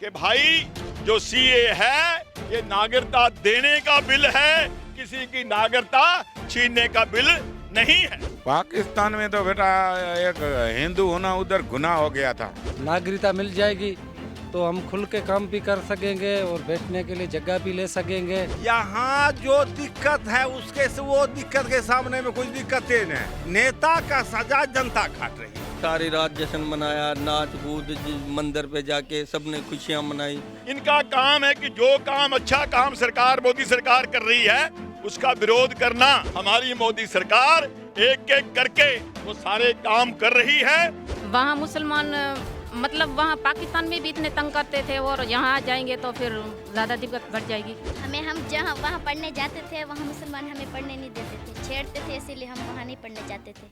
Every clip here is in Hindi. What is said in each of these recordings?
कि भाई जो सीए है ये नागरिकता देने का बिल है, किसी की नागरिकता छीनने का बिल नहीं है। पाकिस्तान में तो बेटा एक हिंदू होना उधर गुनाह हो गया था। नागरिकता मिल जाएगी तो हम खुल के काम भी कर सकेंगे और बैठने के लिए जगह भी ले सकेंगे। यहाँ जो दिक्कत है उसके से वो दिक्कत के सामने में कुछ दिक्कतें नहीं। नेता का सजा जनता काट रही है। सारी रात जश्न मनाया, नाच कूद मंदिर पे जाके सबने खुशियां मनाई। इनका काम है कि जो काम अच्छा काम सरकार मोदी सरकार कर रही है उसका विरोध करना। हमारी मोदी सरकार एक एक करके वो सारे काम कर रही है। वहाँ मुसलमान मतलब वहाँ पाकिस्तान में भी इतने तंग करते थे और यहाँ आ जाएंगे तो फिर ज़्यादा दिक्कत बढ़ जाएगी। हम जहाँ वहाँ पढ़ने जाते थे वहाँ मुसलमान हमें पढ़ने नहीं देते थे, छेड़ते थे, इसीलिए हम वहाँ नहीं पढ़ने जाते थे।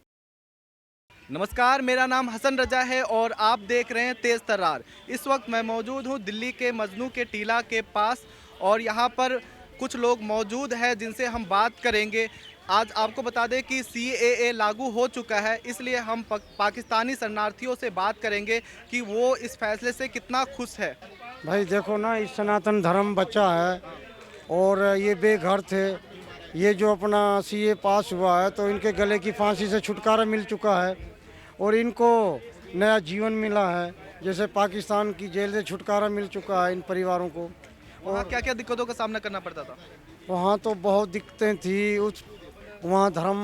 नमस्कार, मेरा नाम हसन रजा है और आप देख रहे हैं तेज़ तर्रार। इस वक्त मैं मौजूद हूँ दिल्ली के मजनू के टीला के पास और यहाँ पर कुछ लोग मौजूद हैं जिनसे हम बात करेंगे। आज आपको बता दें कि CAA लागू हो चुका है, इसलिए हम पाकिस्तानी शरणार्थियों से बात करेंगे कि वो इस फैसले से कितना खुश है। भाई देखो ना, इस सनातन धर्म बचा है और ये बेघर थे। ये जो अपना CA पास हुआ है तो इनके गले की फांसी से छुटकारा मिल चुका है और इनको नया जीवन मिला है। जैसे पाकिस्तान की जेल से छुटकारा मिल चुका है इन परिवारों को। और क्या क्या दिक्कतों का सामना करना पड़ता था? वहाँ तो बहुत दिक्कतें थी। वहाँ धर्म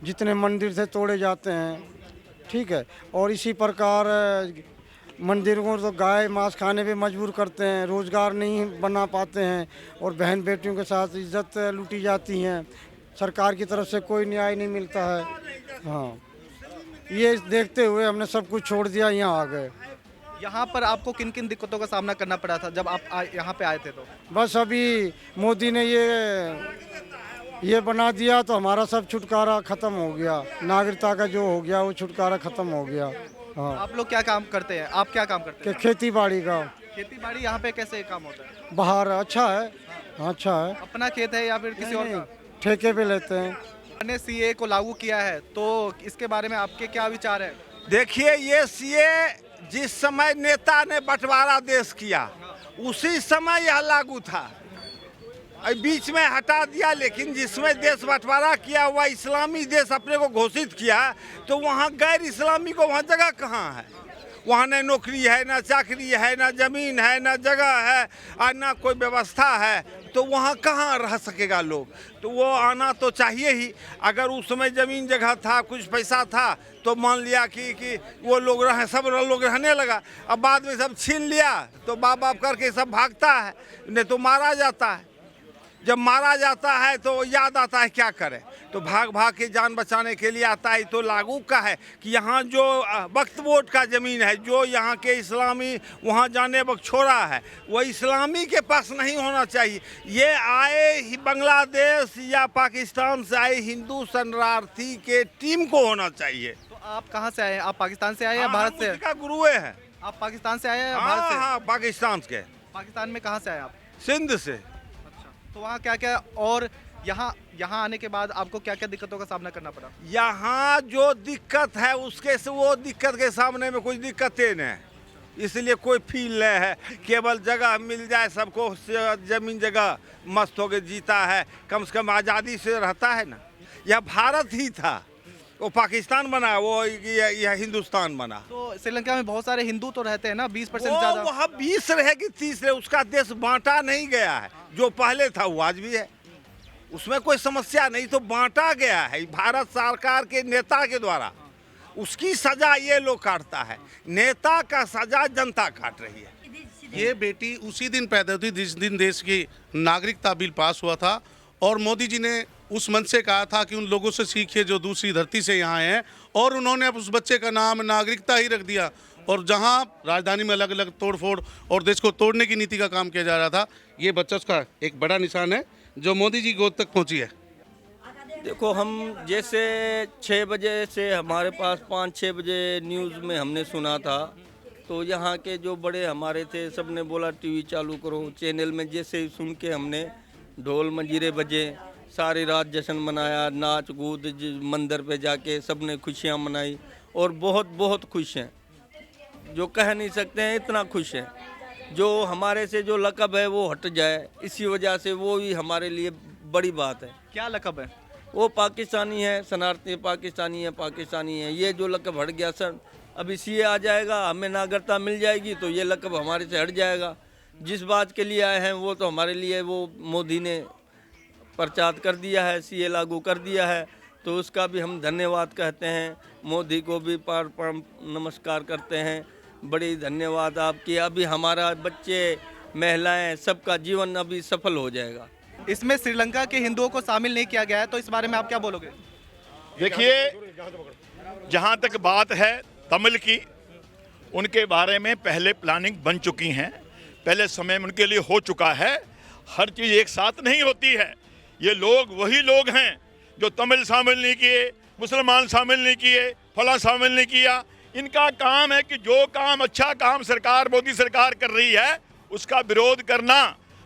जितने मंदिर थे तोड़े जाते हैं, ठीक है, और इसी प्रकार मंदिरों को तो गाय मांस खाने पे मजबूर करते हैं, रोज़गार नहीं बना पाते हैं और बहन बेटियों के साथ इज्जत लूटी जाती हैं। सरकार की तरफ से कोई न्याय नहीं मिलता है। हाँ, ये देखते हुए हमने सब कुछ छोड़ दिया, यहाँ आ गए। यहाँ पर आपको किन किन दिक्कतों का सामना करना पड़ा था जब आप यहाँ पे आए थे? तो बस अभी मोदी ने ये बना दिया तो हमारा सब छुटकारा ख़त्म हो गया। नागरिकता का जो हो गया वो छुटकारा ख़त्म हो गया। हाँ। आप लोग क्या काम करते हैं? आप क्या काम करते हैं? खेती बाड़ी का। खेती बाड़ी यहाँ पे कैसे काम होता है? बाहर अच्छा है, अच्छा है। अपना खेत है या फिर किसी और का? ठेके पे लेते हैं। मैंने CAA को लागू किया है तो इसके बारे में आपके क्या विचार है? देखिए, ये CA जिस समय नेता ने बंटवारा देश किया उसी समय यह लागू था। बीच में हटा दिया, लेकिन जिसमें देश बंटवारा किया हुआ इस्लामी देश अपने को घोषित किया तो वहाँ गैर इस्लामी को वहाँ जगह कहाँ है? वहाँ न नौकरी है, न चाकरी है, न ज़मीन है, न जगह है और न कोई व्यवस्था है, तो वहाँ कहाँ रह सकेगा लोग? तो वो आना तो चाहिए ही। अगर उस समय ज़मीन जगह था, कुछ पैसा था तो मान लिया कि वो लोग सब लोग रहने लगा। अब बाद में सब छीन लिया तो बाप बाप करके सब भागता है, नहीं तो मारा जाता है। जब मारा जाता है तो याद आता है क्या करें, तो भाग भाग के जान बचाने के लिए आता है। तो लागू का है कि यहाँ जो वक्फ बोर्ड का ज़मीन है, जो यहाँ के इस्लामी वहाँ जाने वक्त छोड़ा है, वो इस्लामी के पास नहीं होना चाहिए। ये आए ही बांग्लादेश या पाकिस्तान से आए हिंदू शरणार्थी के टीम को होना चाहिए। तो आप कहाँ से आए? आप पाकिस्तान से आए या भारत से? का गुरुए है। आप पाकिस्तान से आए या भारत से? हाँ, पाकिस्तान के। पाकिस्तान में कहाँ से आए आप? सिंध से। तो वहाँ क्या क्या, और यहाँ आने के बाद आपको क्या क्या दिक्कतों का सामना करना पड़ा? यहाँ जो दिक्कत है उसके से वो दिक्कत के सामने में कुछ दिक्कतें नहीं, इसलिए कोई फील नहीं है। केवल जगह मिल जाए, सबको जमीन जगह मस्त होके जीता है, कम से कम आज़ादी से रहता है ना। यह भारत ही था, वो पाकिस्तान बना, वो यह हिंदुस्तान बना। तो श्रीलंका में बहुत सारे हिंदू तो रहते हैं ना, 20% ज़्यादा। वहाँ 20 रहे कि 30 रहे, उसका देश बांटा नहीं गया है। जो पहले था वो आज भी है, उसमें कोई समस्या नहीं। तो बांटा गया है भारत सरकार के नेता के द्वारा, उसकी सजा ये लोग काटता है। नेता का सजा जनता काट रही है। ये बेटी उसी दिन पैदा हुई जिस दिन देश की नागरिकता बिल पास हुआ था और मोदी जी ने उस मन से कहा था कि उन लोगों से सीखिए जो दूसरी धरती से यहाँ हैं, और उन्होंने अब उस बच्चे का नाम नागरिकता ही रख दिया। और जहाँ राजधानी में अलग अलग तोड़फोड़ और देश को तोड़ने की नीति का काम किया जा रहा था, ये बच्चा उसका एक बड़ा निशान है जो मोदी जी गोद तक पहुँची है। देखो, हम जैसे 6 बजे से हमारे पास 5-6 बजे न्यूज़ में हमने सुना था, तो यहाँ के जो बड़े हमारे थे सब ने बोला टीवी चालू करो। चैनल में जैसे ही सुन के हमने ढोल मंजीरे बजे, सारी रात जश्न मनाया, नाच कूद मंदिर पे जाके सबने खुशियाँ मनाई और बहुत बहुत खुश हैं, जो कह नहीं सकते हैं, इतना खुश हैं। जो हमारे से जो लक़ब है वो हट जाए, इसी वजह से वो ही हमारे लिए बड़ी बात है। क्या लक़ब है? वो पाकिस्तानी है, शरणार्थी पाकिस्तानी है, ये जो लक़ब हट गया सर, अब सीए आ जाएगा, हमें नागरिकता मिल जाएगी तो ये लक़ब हमारे से हट जाएगा। जिस बात के लिए आए हैं वो तो हमारे लिए वो मोदी ने प्रचार कर दिया है, सीए लागू कर दिया है, तो उसका भी हम धन्यवाद कहते हैं। मोदी को भी पार नमस्कार करते हैं, बड़ी धन्यवाद आपकी। अभी हमारा बच्चे, महिलाएं, सबका जीवन अभी सफल हो जाएगा। इसमें श्रीलंका के हिंदुओं को शामिल नहीं किया गया है, तो इस बारे में आप क्या बोलोगे? देखिए, जहाँ तक बात है तमिल की, उनके बारे में पहले प्लानिंग बन चुकी हैं, पहले समय में उनके लिए हो चुका है। हर चीज़ एक साथ नहीं होती है। ये लोग वही लोग हैं जो तमिल शामिल नहीं किए, मुसलमान शामिल नहीं किए, फला शामिल नहीं किया। इनका काम है कि जो काम, अच्छा काम सरकार, मोदी सरकार कर रही है, उसका विरोध करना।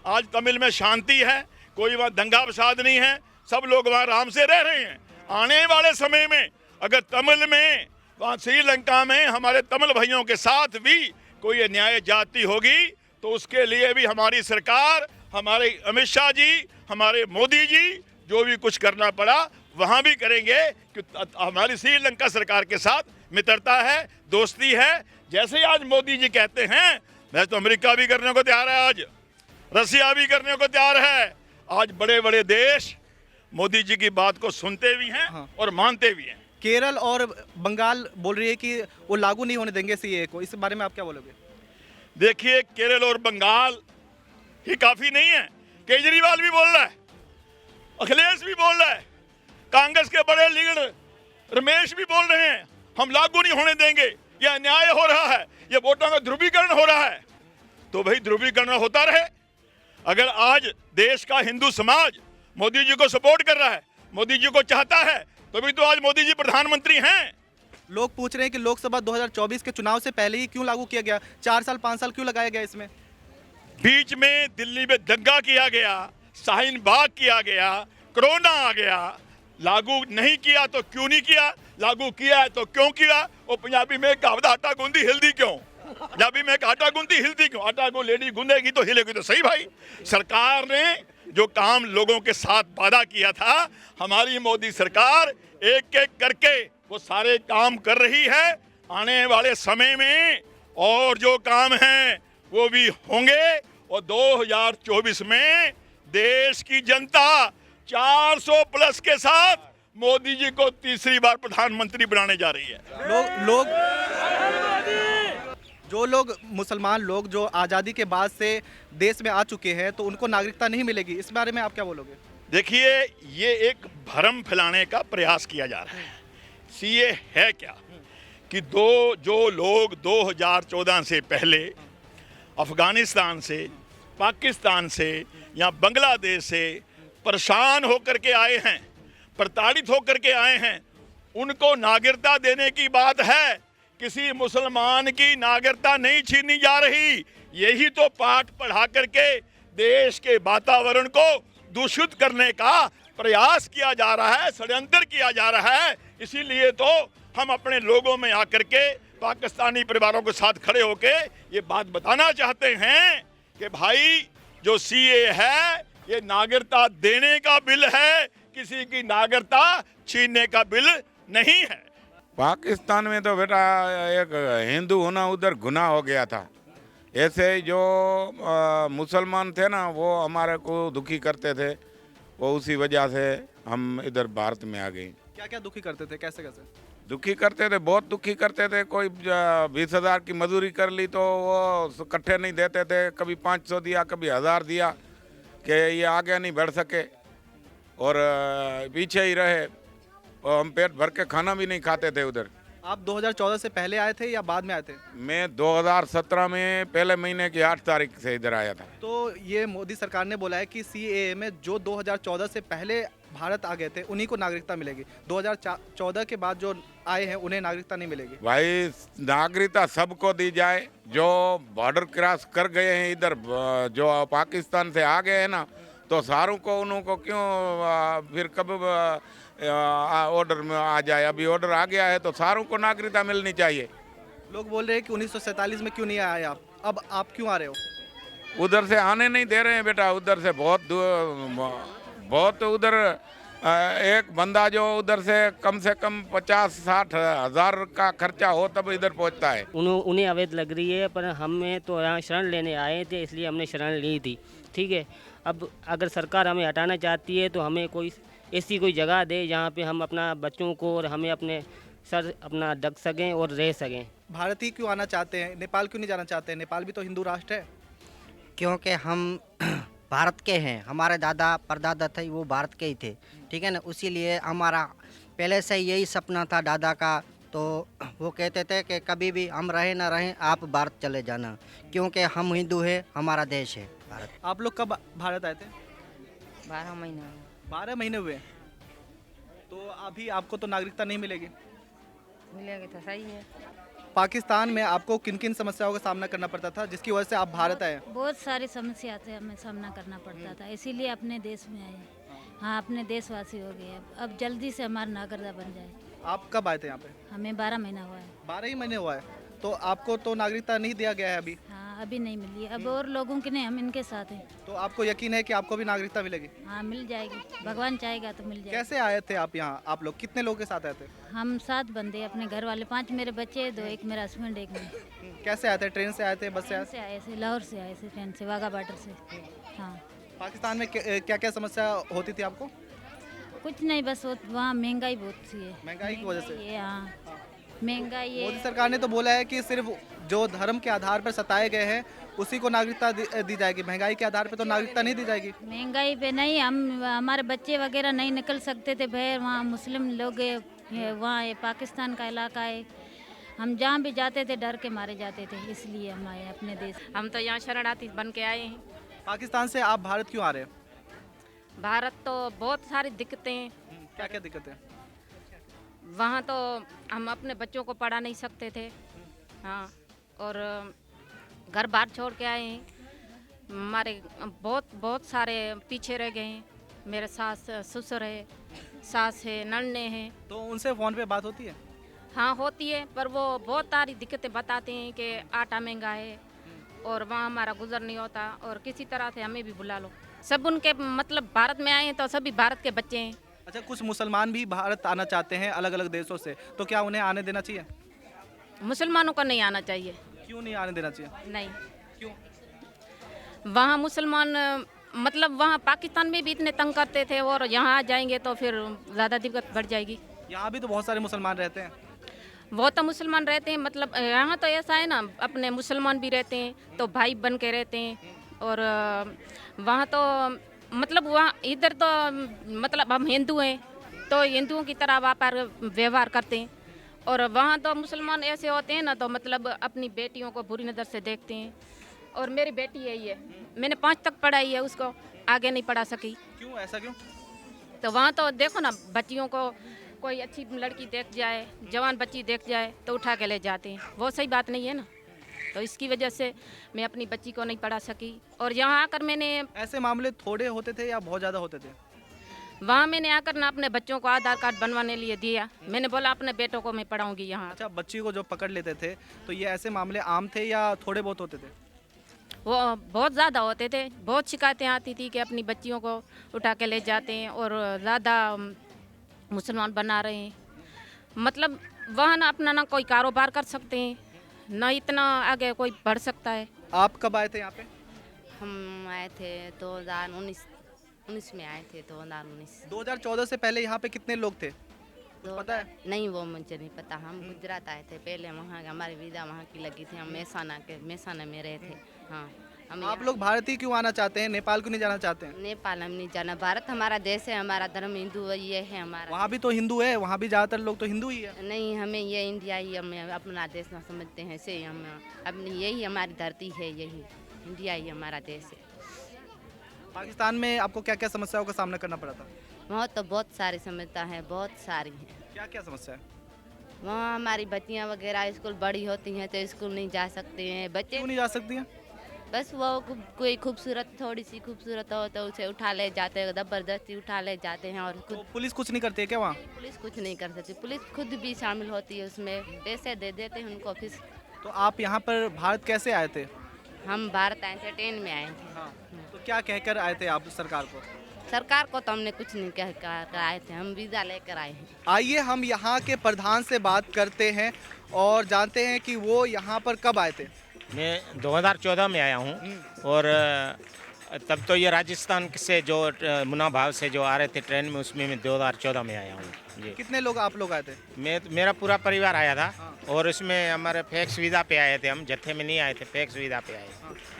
आज तमिल में शांति है, कोई वहाँ दंगा फसाद नहीं है, सब लोग वहाँ आराम से रह रहे हैं। आने वाले समय में अगर तमिल में, वहाँ श्रीलंका में हमारे तमिल भाइयों के साथ भी कोई अन्याय जाति होगी तो उसके लिए भी हमारी सरकार, हमारे अमित शाह जी, हमारे मोदी जी, जो भी कुछ करना पड़ा वहाँ भी करेंगे। कि हमारी श्रीलंका सरकार के साथ मित्रता है, दोस्ती है। जैसे आज मोदी जी कहते हैं, मैं तो अमेरिका भी करने को तैयार है, आज रसिया भी करने को तैयार है। आज बड़े बड़े देश मोदी जी की बात को सुनते भी हैं और मानते भी हैं। केरल और बंगाल बोल रही है कि वो लागू नहीं होने देंगे सीए को, इस बारे में आप क्या बोलोगे? देखिए, केरल और बंगाल ही काफी नहीं है। केजरीवाल भी बोल रहा है, अखिलेश भी बोल रहा है, कांग्रेस के बड़े लीडर रमेश भी बोल रहे हैं, हम लागू नहीं होने देंगे, यह अन्याय हो रहा है, यह वोटों का ध्रुवीकरण हो रहा है। तो भाई ध्रुवीकरण होता रहे। अगर आज देश का हिंदू समाज मोदी जी को सपोर्ट कर रहा है, मोदी जी को चाहता है, तभी तो आज मोदी जी प्रधानमंत्री हैं। लोग पूछ रहे हैं कि लोकसभा 2024 के चुनाव से पहले ही क्यों लागू किया गया, 4 साल 5 साल क्यों लगाया गया इसमें? बीच में दिल्ली में दंगा किया गया, शाहीन बाग किया गया, कोरोना आ गया, लागू नहीं किया तो क्यों नहीं किया, लागू किया है तो क्यों किया। और पंजाबी में कहावत, आटा गूंदी हिलदी क्यों, पंजाबी में आटा गूंदी हिलती क्यों, आटा को लेडी गूंदेगी तो हिलेगी तो सही। भाई, सरकार ने जो काम लोगों के साथ वादा किया था, हमारी मोदी सरकार एक एक करके वो सारे काम कर रही है। आने वाले समय में और जो काम हैं वो भी होंगे और 2024 में देश की जनता 400 प्लस के साथ मोदी जी को तीसरी बार प्रधानमंत्री बनाने जा रही है। जो लोग मुसलमान लोग जो आज़ादी के बाद से देश में आ चुके हैं तो उनको नागरिकता नहीं मिलेगी, इस बारे में आप क्या बोलोगे? देखिए, ये एक भ्रम फैलाने का प्रयास किया जा रहा है। सीए है क्या कि जो लोग 2014 से पहले अफगानिस्तान से, पाकिस्तान से या बांग्लादेश से परेशान होकर के आए हैं, प्रताड़ित होकर के आए हैं, उनको नागरिकता देने की बात है। किसी मुसलमान की नागरिकता नहीं छीनी जा रही। यही तो पाठ पढ़ा करके देश के वातावरण को दूषित करने का प्रयास किया जा रहा है, षड्यंत्र किया जा रहा है। इसीलिए तो हम अपने लोगों में आकर के पाकिस्तानी परिवारों के साथ खड़े होके ये बात बताना चाहते हैं कि भाई, जो सीए है ये नागरिकता देने का बिल है, किसी की नागरिकता छीनने का बिल नहीं है। पाकिस्तान में तो बेटा एक हिंदू होना उधर गुनाह हो गया था। ऐसे जो मुसलमान थे ना, वो हमारे को दुखी करते थे, वो उसी वजह से हम इधर भारत में आ गए। क्या क्या दुखी करते थे, कैसे कैसे दुखी करते थे? बहुत दुखी करते थे। कोई 20,000 की मजदूरी कर ली तो वो इकट्ठे नहीं देते थे, कभी 500 दिया, कभी 1000 दिया कि ये आगे नहीं बढ़ सके और पीछे ही रहे, और हम पेट भर के खाना भी नहीं खाते थे उधर। आप 2014 से पहले आए थे या बाद में आए थे? मैं 2017 में पहले महीने की 8 तारीख से इधर आया था। तो ये मोदी सरकार ने बोला है कि सीएए में जो 2014 से पहले भारत आ गए थे उन्हीं को नागरिकता मिलेगी, 2014 के बाद जो आए हैं उन्हें नागरिकता नहीं मिलेगी। भाई, नागरिकता सबको दी जाए। जो बॉर्डर क्रॉस कर गए हैं इधर, जो पाकिस्तान से आ गए हैं ना, तो सारों को उनको क्यों फिर कब ऑर्डर में आ जाए? अभी ऑर्डर आ गया है तो सारों को नागरिकता मिलनी चाहिए। लोग बोल रहे हैं कि 1947 में क्यों नहीं आए आप, अब आप क्यों आ रहे हो? उधर से आने नहीं दे रहे हैं बेटा। उधर से बहुत उधर एक बंदा जो उधर से कम 50-60 हज़ार का खर्चा हो तब इधर पहुंचता है। उन्हें अवैध लग रही है, पर हमें तो यहाँ शरण लेने आए थे, इसलिए हमने शरण ली थी। ठीक है, अब अगर सरकार हमें हटाना चाहती है तो हमें कोई ऐसी कोई जगह दे जहाँ पे हम अपना बच्चों को और हमें अपने सर अपना ढक सकें और रह सकें। भारत ही क्यों आना चाहते हैं, नेपाल क्यों नहीं जाना चाहते हैं? नेपाल भी तो हिंदू राष्ट्र है। क्योंकि हम भारत के हैं, हमारे दादा परदादा थे वो भारत के ही थे, ठीक है ना। उसी लिए हमारा पहले से यही सपना था दादा का, तो वो कहते थे कि कभी भी हम रहे ना रहें आप भारत चले जाना, क्योंकि हम हिंदू हैं, हमारा देश है भारत। आप लोग कब भारत आए थे? 12 महीने 12 महीने हुए। तो अभी आपको तो नागरिकता नहीं मिलेगी। मिलेगी तो सही है। पाकिस्तान में आपको किन किन समस्याओं का सामना करना पड़ता था जिसकी वजह से आप भारत आए? बहुत सारी समस्या से हमें सामना करना पड़ता था, इसीलिए अपने देश में आए। हाँ, अपने देशवासी हो गए। अब जल्दी से हमारा नागरिकता बन जाए। आप कब आए थे यहाँ पे? हमें 12 महीना हुआ है। 12 ही महीने हुआ है। तो आपको तो नागरिकता नहीं दिया गया है अभी? हाँ, अभी नहीं मिली है। अब और लोगों की नहीं, हम इनके साथ हैं। तो आपको यकीन है कि आपको भी नागरिकता मिलेगी? हाँ, मिल जाएगी, भगवान चाहेगा तो मिल जाएगी। कैसे आए थे आप यहाँ? आप लोग कितने लोगों के साथ आए थे? हम 7 बंदे, अपने घर वाले 5 मेरे बच्चे, 2 एक मेरा हस्बैंड, एक मैं। कैसे आए थे? ट्रेन से आए थे, बस से आए से आए थे, लाहौर से आए थे, ट्रेन से, वाघा बॉर्डर से। हाँ। पाकिस्तान में क्या क्या समस्या होती थी आपको? कुछ नहीं, बस वहाँ महंगाई बहुत सी है। महंगाई की वजह से? हाँ, महंगाई है। मोदी सरकार ने तो बोला है कि सिर्फ जो धर्म के आधार पर सताए गए हैं उसी को नागरिकता दी जाएगी, महंगाई के आधार पर तो नागरिकता नहीं दी जाएगी। महंगाई पे नहीं, हमारे बच्चे वगैरह नहीं निकल सकते थे बाहर। वहाँ मुस्लिम लोग है, वहाँ पाकिस्तान का इलाका है, हम जहाँ भी जाते थे डर के मारे जाते थे, इसलिए हम आए अपने देश। हम तो यहाँ शरणार्थी बन के आए हैं। पाकिस्तान से आप भारत क्यों आ रहे हैं? भारत तो बहुत सारी दिक्कतें। क्या क्या दिक्कतें? वहाँ तो हम अपने बच्चों को पढ़ा नहीं सकते थे। हाँ, और घर बार छोड़ के आए हैं। हमारे बहुत सारे पीछे रह गए हैं। मेरे सास ससुर है, सास है, नन्ने हैं। तो उनसे फ़ोन पे बात होती है? हाँ, होती है, पर वो बहुत सारी दिक्कतें बताते हैं कि आटा महंगा है और वहाँ हमारा गुजर नहीं होता, और किसी तरह से हमें भी बुला लो। सब उनके मतलब भारत में आए हैं तो सभी भारत के बच्चे हैं। अच्छा, कुछ मुसलमान भी भारत आना चाहते हैं अलग अलग देशों से, तो क्या उन्हें आने देना चाहिए? मुसलमानों को नहीं आना चाहिए। क्यों नहीं आने देना चाहिए? नहीं, क्यों? वहाँ मुसलमान मतलब वहाँ पाकिस्तान में भी इतने तंग करते थे, और यहाँ आ जाएंगे तो फिर ज़्यादा दिक्कत बढ़ जाएगी। यहाँ भी तो बहुत सारे मुसलमान रहते हैं। वो तो मुसलमान रहते हैं, मतलब यहाँ तो ऐसा है ना, अपने मुसलमान भी रहते हैं तो भाई बन के रहते हैं, और वहाँ तो मतलब वहाँ इधर तो मतलब हम हिंदू हैं तो हिंदुओं की तरह व्यापार व्यवहार करते हैं, और वहाँ तो मुसलमान ऐसे होते हैं ना, तो मतलब अपनी बेटियों को बुरी नज़र से देखते हैं। और मेरी बेटी है ये, मैंने 5 तक पढ़ाई है, उसको आगे नहीं पढ़ा सकी। क्यों, ऐसा क्यों? तो वहाँ तो देखो ना, बच्चियों को कोई अच्छी लड़की देख जाए, जवान बच्ची देख जाए तो उठा के ले जाते हैं, वो सही बात नहीं है ना। तो इसकी वजह से मैं अपनी बच्ची को नहीं पढ़ा सकी, और यहाँ आकर मैंने ऐसे मामले थोड़े होते थे या बहुत ज़्यादा होते थे? वहाँ मैंने आकर ना अपने बच्चों को आधार कार्ड बनवाने लिए दिया। मैंने बोला अपने बेटों को मैं पढ़ाऊंगी यहाँ। अच्छा, बच्ची को जो पकड़ लेते थे तो ये ऐसे मामले आम थे या थोड़े बहुत होते थे? वो बहुत ज़्यादा होते थे, बहुत शिकायतें आती थी कि अपनी बच्चियों को उठा के ले जाते हैं और ज़्यादा मुसलमान बना रहे हैं। मतलब वहाँ ना अपना ना कोई कारोबार कर सकते हैं, ना इतना आगे कोई बढ़ सकता है। आप कब आए थे यहाँ पे? हम आए थे 2019 में आए थे, 2019। 2014 से पहले यहाँ पे कितने लोग थे, तो पता है? नहीं, वो मुझे नहीं पता। हम गुजरात आए थे पहले, वहाँ हमारी वीज़ा वहाँ की लगी थी, हम मेहसाना में रहे थे। हाँ, आप लोग भारत ही क्यों आना चाहते हैं, नेपाल क्यों नहीं जाना चाहते हैं? नेपाल हम नहीं जाना, भारत हमारा देश है, हमारा धर्म हिंदू ये है हमारा। वहाँ भी तो हिंदू है, वहाँ भी ज़्यादातर लोग तो हिंदू ही है। नहीं, हमें ये इंडिया ही हम अपना देश ना समझते हैं, ऐसे हम अपनी यही हमारी धरती है, यही इंडिया ही हमारा देश है। पाकिस्तान में आपको क्या क्या समस्याओं का सामना करना पड़ा था? वहाँ तो बहुत सारी समस्या है, बहुत सारी हैं। क्या क्या समस्या है? वहाँ हमारी बच्चियाँ वगैरह स्कूल बड़ी होती हैं तो स्कूल नहीं जा सकते हैं। बच्चे क्यों नहीं जा सकती हैं? बस वो कोई खूबसूरत, थोड़ी सी खूबसूरत हो तो उसे उठा ले जाते हैं, ज़बरदस्ती उठा ले जाते हैं। और तो पुलिस कुछ नहीं करती है क्या वहाँ? पुलिस कुछ नहीं कर सकती, पुलिस खुद भी शामिल होती है उसमें, पैसे दे देते हैं उनको। फिर तो आप यहाँ पर भारत कैसे आए थे? हम भारत आए थे, ट्रेन में आए थे। हाँ, तो क्या कहकर आए थे आप सरकार को? सरकार को तो हमने कुछ नहीं कह कर आए थे, हम वीज़ा लेकर आए हैं। आइए हम यहाँ के प्रधान से बात करते हैं और जानते हैं कि वो यहाँ पर कब आए थे। मैं 2014 में आया हूँ और तब तो ये राजस्थान से जो मुन्ना भाव से जो आ रहे थे ट्रेन में, उसमें मैं 2014 में आया हूँ जी। कितने लोग आप लोग आए थे? मेरा पूरा परिवार आया था और इसमें हमारे फैक्स वीज़ा पे आए थे, हम जत्थे में नहीं आए थे, फैक्स वीज़ा पे आए।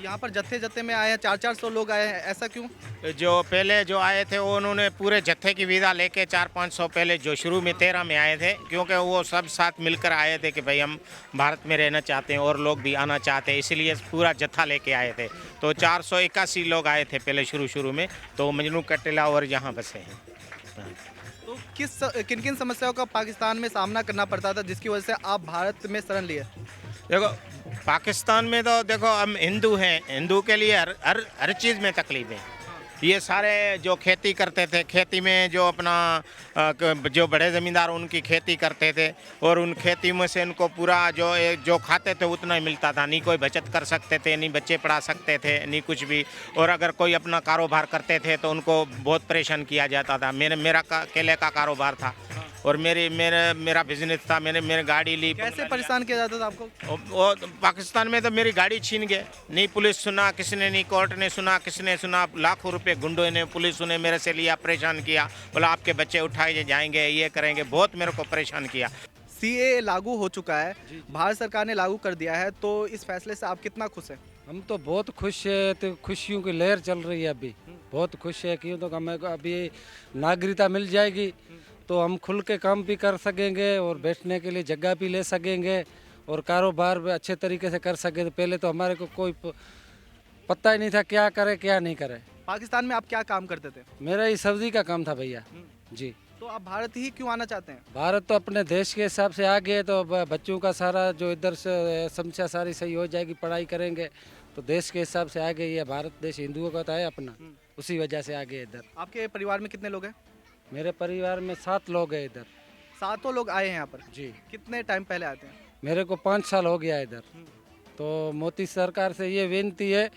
यहाँ पर जत्थे में आए हैं, 400-400 लोग आए हैं, ऐसा क्यों? जो पहले जो आए थे वो उन्होंने पूरे जत्थे की वीज़ा लेके 400-500 पहले जो शुरू में 13 में आए थे, क्योंकि वो सब साथ मिलकर आए थे कि भाई हम भारत में रहना चाहते हैं और लोग भी आना चाहते हैं, इसीलिए पूरा जत्था लेके आए थे। तो 481 लोग आए थे पहले शुरू में, तो मजनू कटेला और यहाँ बसे हैं। तो किन किन समस्याओं का पाकिस्तान में सामना करना पड़ता था जिसकी वजह से आप भारत में शरण लिए? देखो पाकिस्तान में तो देखो हम हिंदू हैं, हिंदू के लिए हर चीज़ में तकलीफ है। ये सारे जो खेती करते थे, खेती में जो अपना जो बड़े ज़मींदार उनकी खेती करते थे और उन खेती में से इनको पूरा जो खाते थे उतना ही मिलता था, नहीं कोई बचत कर सकते थे, नहीं बच्चे पढ़ा सकते थे, नहीं कुछ भी। और अगर कोई अपना कारोबार करते थे तो उनको बहुत परेशान किया जाता था। मेरा केले का कारोबार था और मेरा बिजनेस था, मैंने गाड़ी ली। कैसे परेशान किया जाता था आपको? वो पाकिस्तान में तो मेरी गाड़ी छीन गए, नहीं पुलिस सुना किसी ने, नहीं कोर्ट ने सुना किसी ने सुना, लाखों रुपए गुंडों ने पुलिस ने मेरे से लिया, परेशान किया, बोला आपके बच्चे उठाए जाएंगे, ये करेंगे, बहुत मेरे को परेशान किया। CAA लागू हो चुका है, भारत सरकार ने लागू कर दिया है, तो इस फैसले से आप कितना खुश हैं? हम तो बहुत खुश है, तो खुशियों की लहर चल रही है अभी, बहुत खुश है। क्यों तो हमें अभी नागरिकता मिल जाएगी तो हम खुल के काम भी कर सकेंगे और बैठने के लिए जगह भी ले सकेंगे और कारोबार भी अच्छे तरीके से कर सकेंगे। पहले तो हमारे को कोई पता ही नहीं था क्या करे क्या नहीं करे। पाकिस्तान में आप क्या काम करते थे? मेरा ही सब्जी का काम था भैया जी। तो आप भारत ही क्यों आना चाहते हैं? भारत तो अपने देश के हिसाब से आ गए, तो बच्चों का सारा जो इधर से समस्या सारी सही हो जाएगी, पढ़ाई करेंगे तो देश के हिसाब से आ गए। ये भारत देश हिंदुओं का है अपना, उसी वजह से आ गए इधर। आपके परिवार में कितने लोग हैं? मेरे परिवार में 7 लोग हैं इधर। 7 लोग आए हैं यहाँ पर जी। कितने टाइम पहले आते हैं? मेरे को 5 साल हो गया इधर। तो मोदी सरकार से ये विनती है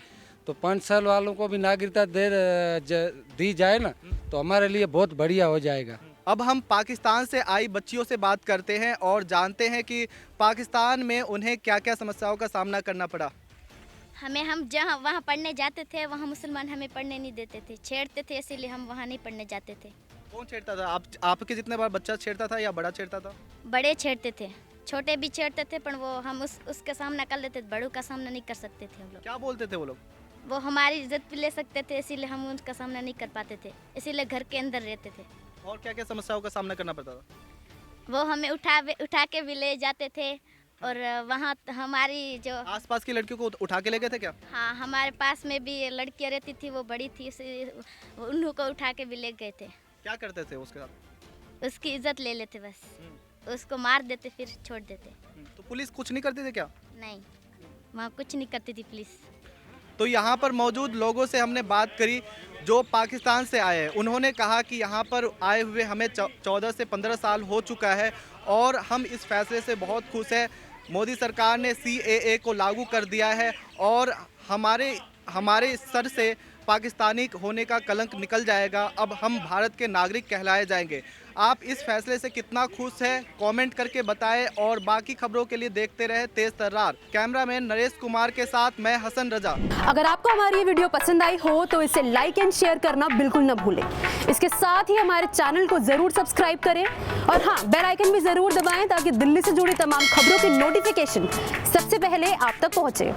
तो 5 साल वालों को भी नागरिकता दी जाए ना, तो हमारे लिए बहुत बढ़िया हो जाएगा। अब हम पाकिस्तान से आई बच्चियों से बात करते हैं और जानते हैं कि पाकिस्तान में उन्हें क्या क्या समस्याओं का सामना करना पड़ा। हम जहाँ वहाँ पढ़ने जाते थे वहाँ मुसलमान हमें पढ़ने नहीं देते थे, छेड़ते थे, इसीलिए हम वहाँ नहीं पढ़ने जाते थे। कौन छेड़ता था? आपके जितने बार बच्चा छेड़ता था या बड़ा छेड़ता था? बड़े छेड़ते थे, छोटे भी छेड़ते थे, पर वो हम उसका सामना कर लेते थे, बड़ों का सामना नहीं कर सकते थे हम लोग। क्या बोलते थे वो लोग? वो हमारी इज्जत भी ले सकते थे, इसीलिए हम उनका सामना नहीं कर पाते थे, इसीलिए घर के अंदर रहते थे। और क्या क्या समस्याओं का सामना करना पड़ता था? वो हमें उठा के भी ले जाते थे और वहाँ हमारी जो आसपास की लड़कियों को उठा के ले गए थे क्या? हाँ, हमारे पास में भी लड़कियाँ रहती थी, वो बड़ी थी, उन्हों को उठा के भी ले गए थे। क्या करते थे उसके साथ? उसकी इज्जत ले लेते, बस उसको मार देते फिर छोड़ देते। तो पुलिस कुछ नहीं करती थी क्या? नहीं, वहाँ कुछ नहीं करती थी पुलिस। तो यहाँ पर मौजूद लोगों से हमने बात करी जो पाकिस्तान से आए हैं। उन्होंने कहा कि यहाँ पर आए हुए हमें 14 से 15 साल हो चुका है और हम इस फैसले से बहुत खुश हैं। मोदी सरकार ने CAA को लागू कर दिया है और हमारे सर से पाकिस्तानी होने का कलंक निकल जाएगा। अब हम भारत के नागरिक कहलाए जाएंगे। आप इस फैसले से कितना खुश हैं कमेंट करके बताएं और बाकी खबरों के लिए देखते रहे तेज तर्रार। कैमरामैन नरेश कुमार के साथ मैं हसन रजा। अगर आपको हमारी ये वीडियो पसंद आई हो तो इसे लाइक एंड शेयर करना बिल्कुल न भूलें। इसके साथ ही हमारे चैनल को जरूर सब्सक्राइब करें और हाँ, बेल आइकन भी जरूर दबाएं ताकि दिल्ली से जुड़ी तमाम खबरों की नोटिफिकेशन सबसे पहले आप तक पहुंचे।